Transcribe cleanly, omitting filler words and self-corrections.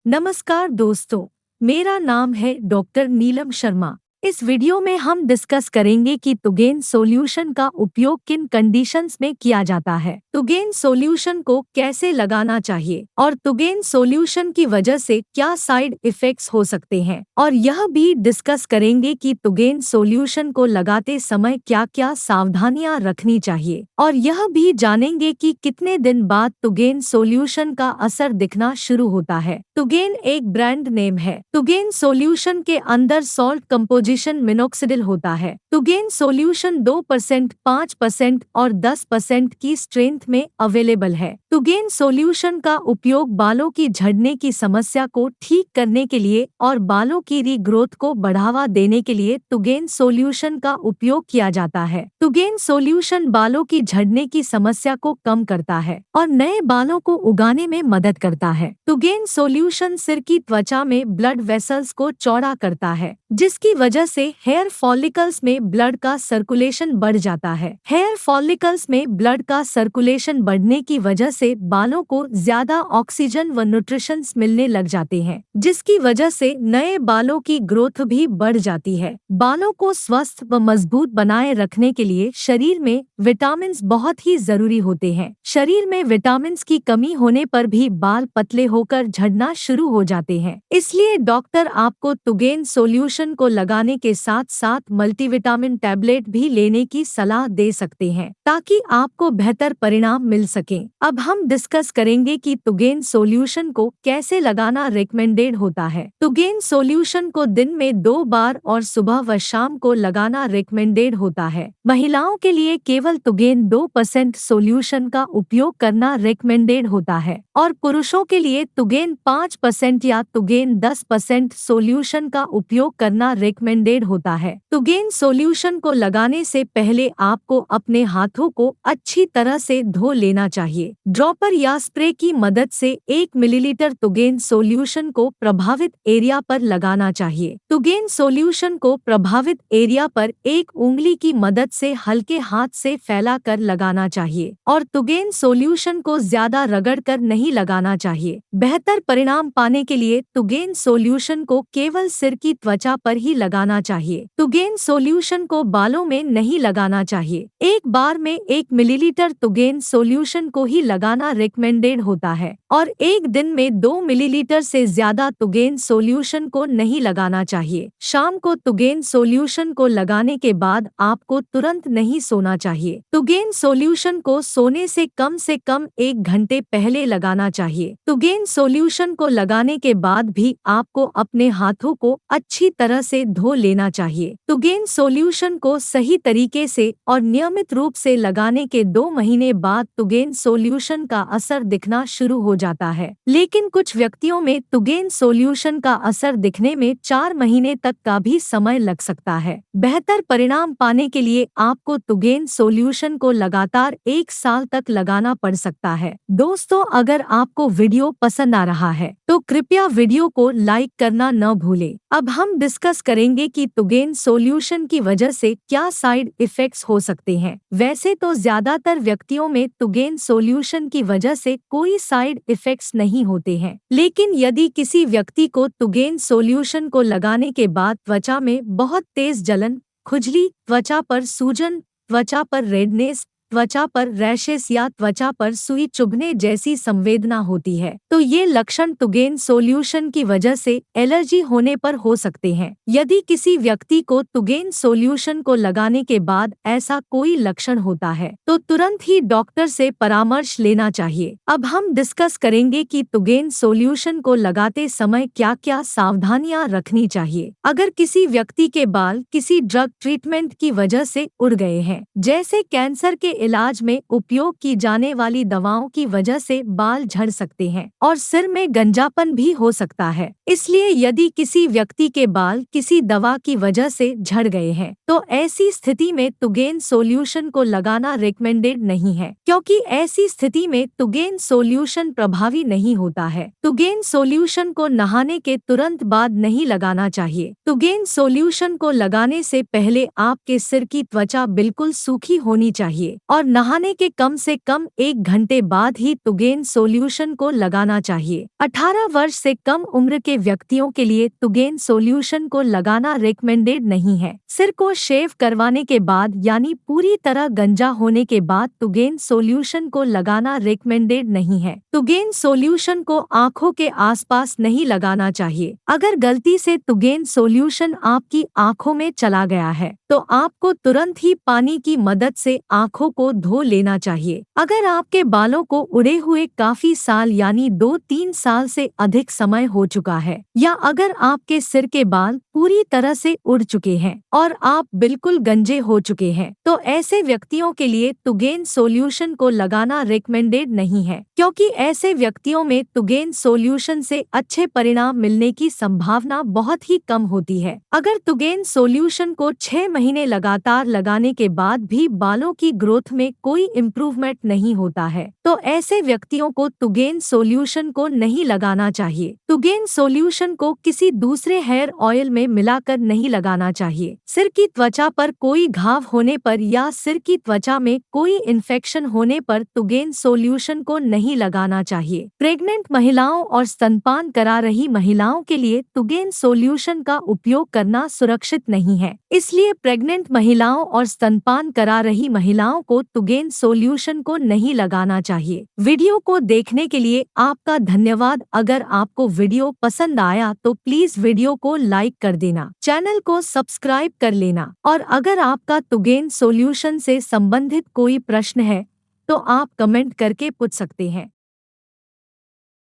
नमस्कार दोस्तों, मेरा नाम है डॉक्टर नीलम शर्मा। इस वीडियो में हम डिस्कस करेंगे कि टुगेन सॉल्यूशन का उपयोग किन कंडीशंस में किया जाता है, टुगेन सॉल्यूशन को कैसे लगाना चाहिए और टुगेन सॉल्यूशन की वजह से क्या साइड इफेक्ट्स हो सकते हैं। और यह भी डिस्कस करेंगे कि टुगेन सॉल्यूशन को लगाते समय क्या क्या सावधानियां रखनी चाहिए और यह भी जानेंगे कि कितने दिन बाद टुगेन सॉल्यूशन का असर दिखना शुरू होता है। टुगेन एक ब्रांड नेम है। टुगेन सॉल्यूशन के अंदर सॉल्ट कंपोजिशन मिनोक्सिडिल होता है। टुगेन सॉल्यूशन 2%, 5% और 10% की स्ट्रेंथ में अवेलेबल है। टुगेन सॉल्यूशन का उपयोग बालों की झड़ने की समस्या को ठीक करने के लिए और बालों की रीग्रोथ को बढ़ावा देने के लिए टुगेन सॉल्यूशन का उपयोग किया जाता है। टुगेन सॉल्यूशन बालों की झड़ने की समस्या को कम करता है और नए बालों को उगाने में मदद करता है। टुगेन सॉल्यूशन सिर की त्वचा में ब्लड वेसल्स को चौड़ा करता है, जिसकी वजह से हेयर फॉलिकल्स में ब्लड का सर्कुलेशन बढ़ जाता है। हेयर फॉलिकल्स में ब्लड का सर्कुलेशन बढ़ने की वजह से बालों को ज्यादा ऑक्सीजन व न्यूट्रिशंस मिलने लग जाते हैं, जिसकी वजह से नए बालों की ग्रोथ भी बढ़ जाती है। बालों को स्वस्थ व मजबूत बनाए रखने के लिए शरीर में विटामिन बहुत ही जरूरी होते हैं। शरीर में विटामिन की कमी होने पर भी बाल पतले होकर झड़ना शुरू हो जाते हैं। इसलिए डॉक्टर आपको टुगेन सॉल्यूशन को लगाने के साथ साथ मल्टीविटामिन टैबलेट भी लेने की सलाह दे सकते हैं, ताकि आपको बेहतर परिणाम मिल सके। अब हम डिस्कस करेंगे कि टुगेन सॉल्यूशन को कैसे लगाना रिकमेंडेड होता है। टुगेन सॉल्यूशन को दिन में 2 बार और सुबह व शाम को लगाना रिकमेंडेड होता है। महिलाओं के लिए केवल टुगेन 2% सॉल्यूशन का उपयोग करना रिकमेंडेड होता है और पुरुषों के लिए टुगेन 5% या टुगेन 10% सॉल्यूशन का उपयोग करना रिकमेंडेड होता है। टुगेन सॉल्यूशन को लगाने से पहले आपको अपने हाथों को अच्छी तरह से धो लेना चाहिए। ड्रॉपर या स्प्रे की मदद से 1 मिलीलीटर टुगेन सॉल्यूशन को प्रभावित एरिया पर लगाना चाहिए। टुगेन सॉल्यूशन को प्रभावित एरिया पर एक उंगली की मदद से हल्के हाथ से फैला कर लगाना चाहिए और टुगेन सॉल्यूशन को ज्यादा रगड़ कर नहीं लगाना चाहिए। बेहतर परिणाम पाने के लिए टुगेन सॉल्यूशन को केवल सिर की त्वचा पर ही लगाना चाहिए। टुगेन सॉल्यूशन को बालों में नहीं लगाना चाहिए। एक बार में 1 मिलीलीटर टुगेन सॉल्यूशन को ही लगाना रिकमेंडेड होता है और एक दिन में 2 मिलीलीटर से ज्यादा टुगेन सॉल्यूशन को नहीं लगाना चाहिए। शाम को टुगेन सॉल्यूशन को लगाने के बाद आपको तुरंत नहीं सोना चाहिए। टुगेन सॉल्यूशन को सोने से कम 1 घंटे पहले लगाना चाहिए। टुगेन सॉल्यूशन को लगाने के बाद भी आपको अपने हाथों को अच्छी तरह से धो लेना चाहिए। टुगेन सॉल्यूशन को सही तरीके से और नियमित रूप से लगाने के 2 महीने बाद टुगेन सॉल्यूशन का असर दिखना शुरू हो जाता है, लेकिन कुछ व्यक्तियों में टुगेन सॉल्यूशन का असर दिखने में 4 महीने तक का भी समय लग सकता है। बेहतर परिणाम पाने के लिए आपको टुगेन सॉल्यूशन को लगातार 1 साल तक लगाना पड़ सकता है। दोस्तों, अगर आपको वीडियो पसंद आ रहा है तो कृपया वीडियो को लाइक करना न भूलें। अब हम डिस्कस करेंगे कि टुगेन सॉल्यूशन की वजह से क्या साइड इफेक्ट्स हो सकते हैं। वैसे तो ज्यादातर व्यक्तियों में टुगेन सॉल्यूशन की वजह से कोई साइड इफेक्ट्स नहीं होते हैं, लेकिन यदि किसी व्यक्ति को टुगेन सॉल्यूशन को लगाने के बाद त्वचा में बहुत तेज जलन, खुजली, त्वचा पर सूजन, त्वचा पर रेडनेस, त्वचा पर रैशेस या त्वचा पर सुई चुभने जैसी संवेदना होती है, तो ये लक्षण टुगेन सॉल्यूशन की वजह से एलर्जी होने पर हो सकते हैं। यदि किसी व्यक्ति को टुगेन सॉल्यूशन को लगाने के बाद ऐसा कोई लक्षण होता है तो तुरंत ही डॉक्टर से परामर्श लेना चाहिए। अब हम डिस्कस करेंगे कि टुगेन सॉल्यूशन को लगाते समय क्या क्या सावधानियां रखनी चाहिए। अगर किसी व्यक्ति के बाल किसी ड्रग ट्रीटमेंट की वजह से उड़ गए हैं, जैसे कैंसर के इलाज में उपयोग की जाने वाली दवाओं की वजह से बाल झड़ सकते हैं और सिर में गंजापन भी हो सकता है। इसलिए यदि किसी व्यक्ति के बाल किसी दवा की वजह से झड़ गए हैं तो ऐसी स्थिति में टुगेन सॉल्यूशन को लगाना रिकमेंडेड नहीं है, क्योंकि ऐसी स्थिति में टुगेन सॉल्यूशन प्रभावी नहीं होता है। टुगेन सॉल्यूशन को नहाने के तुरंत बाद नहीं लगाना चाहिए। टुगेन सॉल्यूशन को लगाने से पहले आपके सिर की त्वचा बिल्कुल सूखी होनी चाहिए और नहाने के कम से कम 1 घंटे बाद ही तुगेन सॉल्यूशन को लगाना चाहिए। 18 वर्ष से कम उम्र के व्यक्तियों के लिए तुगेन सॉल्यूशन को लगाना रिकमेंडेड नहीं है। सिर को शेव करवाने के बाद यानी पूरी तरह गंजा होने के बाद तुगेन सॉल्यूशन को लगाना रिकमेंडेड नहीं है। तुगेन सॉल्यूशन को आंखों के आसपास नहीं लगाना चाहिए। अगर गलती से तुगेन सॉल्यूशन आपकी आंखों में चला गया है तो आपको तुरंत ही पानी की मदद से आंखों को धो लेना चाहिए। अगर आपके बालों को उड़े हुए काफी साल यानी 2-3 साल से अधिक समय हो चुका है या अगर आपके सिर के बाल पूरी तरह से उड़ चुके हैं और आप बिल्कुल गंजे हो चुके हैं तो ऐसे व्यक्तियों के लिए तुगेन सॉल्यूशन को लगाना रिकमेंडेड नहीं है, क्योंकि ऐसे व्यक्तियों में तुगेन सॉल्यूशन से अच्छे परिणाम मिलने की संभावना बहुत ही कम होती है। अगर तुगेन सॉल्यूशन को 6 महीने लगातार लगाने के बाद भी बालों की ग्रोथ में कोई इम्प्रूवमेंट नहीं होता है तो ऐसे व्यक्तियों को तुगेन सॉल्यूशन को नहीं लगाना चाहिए। तुगेन सॉल्यूशन को किसी दूसरे हेयर ऑयल में मिलाकर नहीं लगाना चाहिए। सिर की त्वचा पर कोई घाव होने पर या सिर की त्वचा में कोई इन्फेक्शन होने पर तुगेन सॉल्यूशन को नहीं लगाना चाहिए। प्रेग्नेंट महिलाओं और स्तनपान करा रही महिलाओं के लिए तुगेन सॉल्यूशन का उपयोग करना सुरक्षित नहीं है, इसलिए प्रेग्नेंट महिलाओं और स्तनपान करा रही महिलाओं को तुगेन सॉल्यूशन को नहीं लगाना चाहिए। वीडियो को देखने के लिए आपका धन्यवाद। अगर आपको वीडियो पसंद आया तो प्लीज वीडियो को लाइक कर देना, चैनल को सब्सक्राइब कर लेना और अगर आपका तुगेन सॉल्यूशन से संबंधित कोई प्रश्न है तो आप कमेंट करके पूछ सकते हैं।